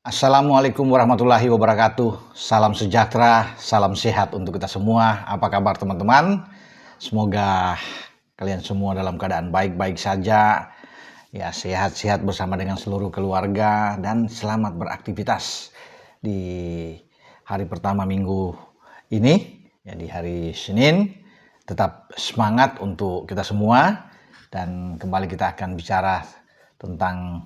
Assalamualaikum warahmatullahi wabarakatuh. Salam sejahtera, salam sehat untuk kita semua. Apa kabar teman-teman? Semoga kalian semua dalam keadaan baik-baik saja. Ya, sehat-sehat bersama dengan seluruh keluarga dan selamat beraktivitas di hari pertama minggu ini, ya di hari Senin. Tetap semangat untuk kita semua dan kembali kita akan bicara tentang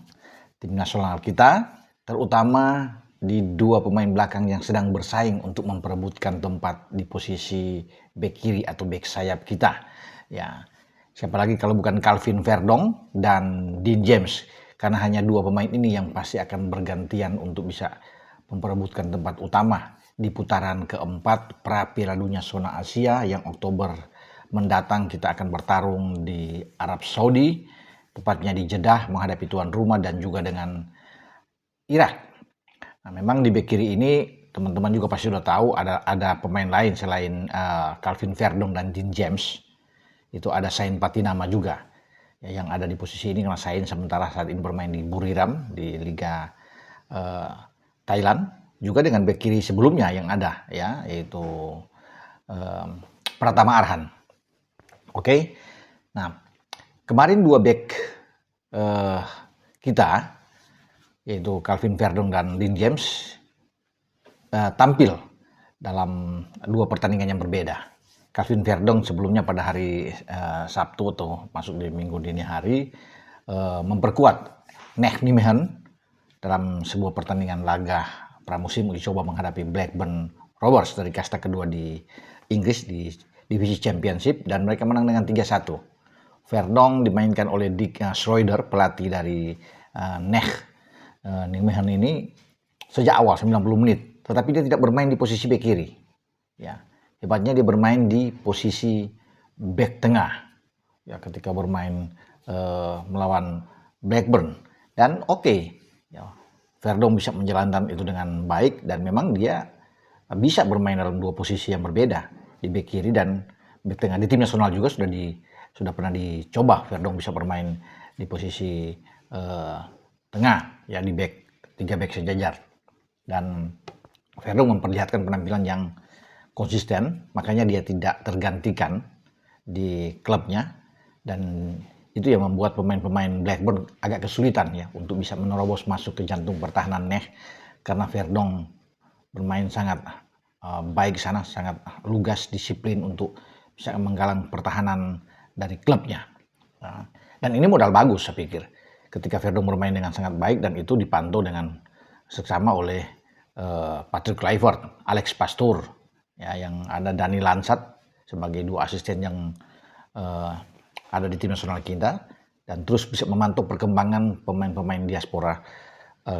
tim nasional kita, terutama di dua pemain belakang yang sedang bersaing untuk memperebutkan tempat di posisi bek kiri atau bek sayap kita. Ya, siapa lagi kalau bukan Calvin Verdong dan Dean James, karena hanya dua pemain ini yang pasti akan bergantian untuk bisa memperebutkan tempat utama di putaran keempat pra Piala Dunia Zona Asia yang Oktober mendatang. Kita akan bertarung di Arab Saudi, tepatnya di Jeddah menghadapi tuan rumah dan juga dengan Irak. Nah, memang di bek kiri ini teman-teman juga pasti sudah tahu ada pemain lain selain Calvin Verdong dan Dean James. Itu ada Sain Patinama juga ya, yang ada di posisi ini, karena Sain sementara saat ini bermain di Buriram di Liga Thailand, juga dengan bek kiri sebelumnya yang ada ya, yaitu Pratama Arhan. Oke. Nah, kemarin dua bek kita, yaitu Calvin Verdong dan Dean James, tampil dalam dua pertandingan yang berbeda. Calvin Verdong sebelumnya pada hari Sabtu atau masuk di minggu dini hari memperkuat Nech Nijmegen dalam sebuah pertandingan laga pramusim uji coba menghadapi Blackburn Rovers dari kasta kedua di Inggris di divisi Championship, dan mereka menang dengan 3-1. Verdong dimainkan oleh Dick Schroeder, pelatih dari Nech Nijmegen ini, sejak awal 90 menit, tetapi dia tidak bermain di posisi bek kiri. Ya, hebatnya dia bermain di posisi bek tengah. Ya, ketika bermain melawan Blackburn, dan ya, Verdong bisa menjalankan itu dengan baik, dan memang dia bisa bermain dalam dua posisi yang berbeda, di bek kiri dan bek tengah. Di tim nasional juga sudah pernah dicoba Verdong bisa bermain di posisi tengah, ya di tiga bek sejajar, dan Verdong memperlihatkan penampilan yang konsisten, makanya dia tidak tergantikan di klubnya, dan itu yang membuat pemain-pemain Blackburn agak kesulitan ya untuk bisa menerobos masuk ke jantung pertahanan Nech, karena Verdong bermain sangat baik sana, sangat lugas, disiplin untuk bisa menggalang pertahanan dari klubnya. Nah, dan ini modal bagus saya pikir, ketika Verdong bermain dengan sangat baik, dan itu dipantau dengan seksama oleh Patrick Kluivert, Alex Pastoor, ya, yang ada Dani Lansat sebagai dua asisten yang ada di tim nasional kita, dan terus bisa memantau perkembangan pemain-pemain diaspora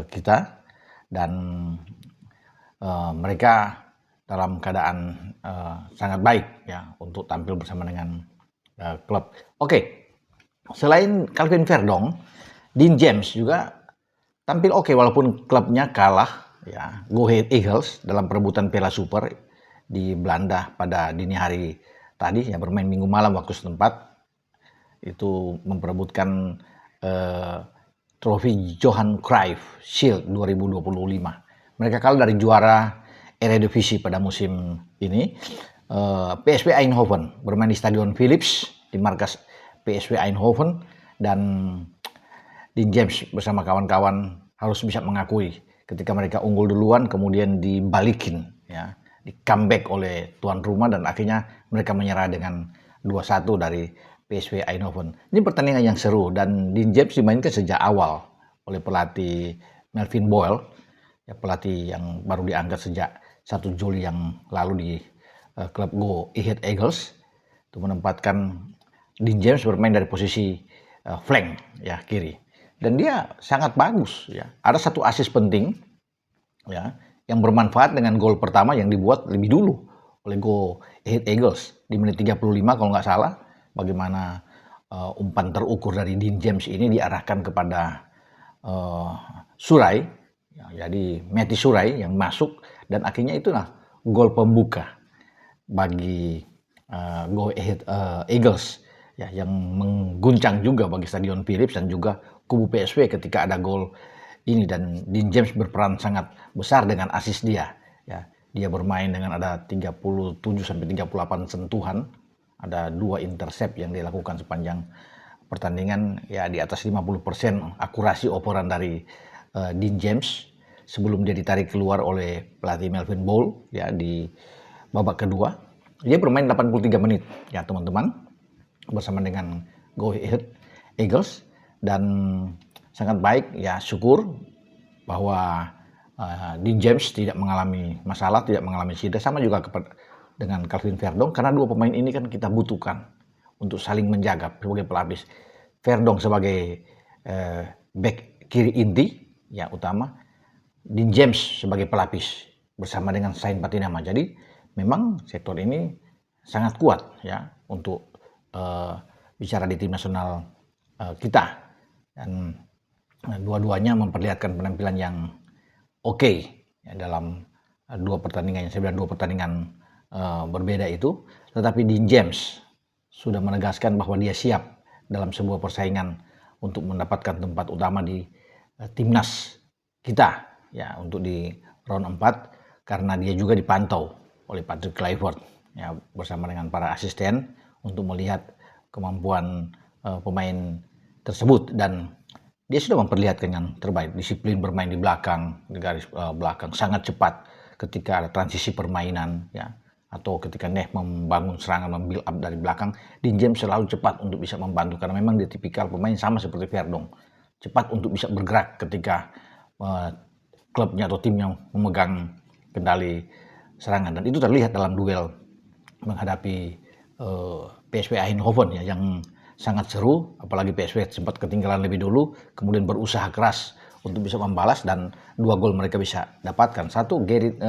kita, dan mereka dalam keadaan sangat baik ya untuk tampil bersama dengan klub. Oke. Selain Calvin Verdong, Dean James juga tampil oke walaupun klubnya kalah ya, Go Ahead Eagles, dalam perebutan Piala Super di Belanda pada dini hari tadi, yang bermain minggu malam waktu setempat, itu memperebutkan trofi Johan Cruyff Shield 2025. Mereka kalah dari juara Eredivisie pada musim ini, PSV Eindhoven, bermain di Stadion Philips di markas PSV Eindhoven, dan Dean James bersama kawan-kawan harus bisa mengakui ketika mereka unggul duluan kemudian dibalikin ya, di comeback oleh tuan rumah, dan akhirnya mereka menyerah dengan 2-1 dari PSV Eindhoven. Ini pertandingan yang seru, dan Dean James dimainkan sejak awal oleh pelatih Melvin Boyle, ya, pelatih yang baru diangkat sejak 1 Juli yang lalu di klub Go Ahead Eagles, itu menempatkan Dean James bermain dari posisi flank ya, kiri, dan dia sangat bagus ya. Ada satu assist penting ya yang bermanfaat dengan gol pertama yang dibuat lebih dulu oleh Go Ahead Eagles di menit 35 kalau nggak salah. Bagaimana umpan terukur dari Dean James ini diarahkan kepada Surai ya, jadi Mati Surai yang masuk, dan akhirnya itulah gol pembuka bagi Go Ahead Eagles ya, yang mengguncang juga bagi Stadion Philips dan juga kubu PSV ketika ada gol ini, dan Dean James berperan sangat besar dengan assist dia. Ya, dia bermain dengan ada 37 sampai 38 sentuhan, ada 2 intercept yang dia lakukan sepanjang pertandingan, ya di atas 50% akurasi operan dari Dean James sebelum dia ditarik keluar oleh pelatih Melvin Bowl ya di babak kedua. Dia bermain 83 menit ya teman-teman bersama dengan Go Ahead Eagles, dan sangat baik ya, syukur bahwa Dean James tidak mengalami masalah, tidak mengalami cedera, sama juga dengan Calvin Verdong, karena dua pemain ini kan kita butuhkan untuk saling menjaga sebagai pelapis. Verdong sebagai back kiri inti ya utama, Dean James sebagai pelapis bersama dengan Sain Patinama. Jadi memang sektor ini sangat kuat ya untuk bicara di tim nasional kita, dan dua-duanya memperlihatkan penampilan yang oke ya, dalam dua pertandingan berbeda itu. Tetapi Dean James sudah menegaskan bahwa dia siap dalam sebuah persaingan untuk mendapatkan tempat utama di timnas kita ya untuk di round 4, karena dia juga dipantau oleh Patrick Kluivert ya bersama dengan para asisten untuk melihat kemampuan pemain tersebut, dan dia sudah memperlihatkan yang terbaik. Disiplin bermain di belakang, di garis belakang, sangat cepat ketika ada transisi permainan ya, atau ketika Neh membangun serangan, membuild up dari belakang, Dean James selalu cepat untuk bisa membantu, karena memang dia tipikal pemain sama seperti Verdong, cepat untuk bisa bergerak ketika klubnya atau timnya memegang kendali serangan. Dan itu terlihat dalam duel menghadapi PSV Eindhoven ya, yang sangat seru, apalagi PSV sempat ketinggalan lebih dulu, kemudian berusaha keras untuk bisa membalas, dan 2 gol mereka bisa dapatkan. Satu Gerrit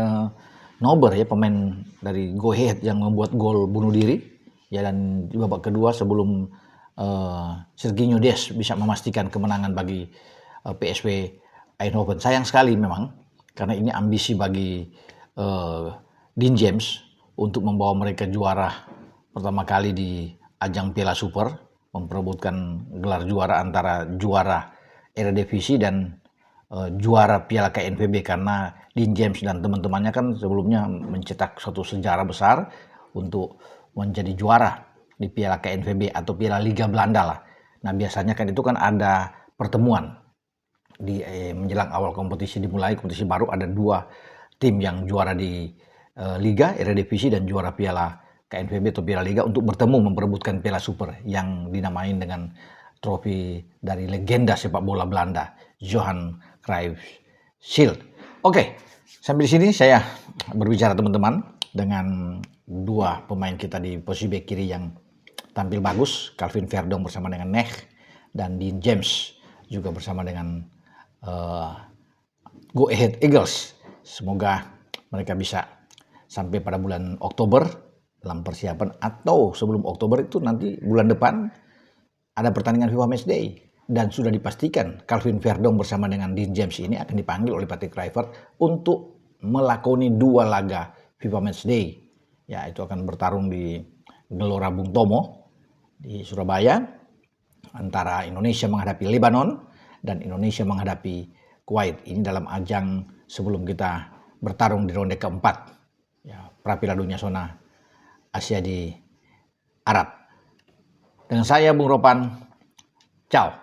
Nober ya, pemain dari Go Ahead yang membuat gol bunuh diri ya, dan di babak kedua sebelum Serginho Dest bisa memastikan kemenangan bagi PSV Eindhoven. Sayang sekali memang, karena ini ambisi bagi Dean James untuk membawa mereka juara pertama kali di ajang Piala Super, memperebutkan gelar juara antara juara Eredivisie dan juara Piala KNVB, karena Dean James dan teman-temannya kan sebelumnya mencetak suatu sejarah besar untuk menjadi juara di Piala KNVB atau Piala Liga Belanda lah. Nah biasanya kan itu kan ada pertemuan di menjelang awal kompetisi dimulai, kompetisi baru, ada 2 tim yang juara di Liga Eredivisie dan juara Piala KNVB atau Piala Liga untuk bertemu memperebutkan Piala Super yang dinamain dengan trofi dari legenda sepak bola Belanda, Johan Cruyff Shield. Oke, sampai di sini saya berbicara teman-teman dengan 2 pemain kita di posisi bek kiri yang tampil bagus, Calvin Verdong bersama dengan Neh, dan Dean James juga bersama dengan Go Ahead Eagles. Semoga mereka bisa sampai pada bulan Oktober dalam persiapan, atau sebelum Oktober itu nanti bulan depan ada pertandingan FIFA Matchday, dan sudah dipastikan Calvin Verdong bersama dengan Dean James ini akan dipanggil oleh Patrick Kluivert untuk melakoni 2 laga FIFA Matchday. Ya, itu akan bertarung di Gelora Bung Tomo di Surabaya antara Indonesia menghadapi Lebanon dan Indonesia menghadapi Kuwait. Ini dalam ajang sebelum kita bertarung di ronde keempat ya, pra Piala Dunia zona Asia di Arab. Dengan saya Bung Ropan, ciao.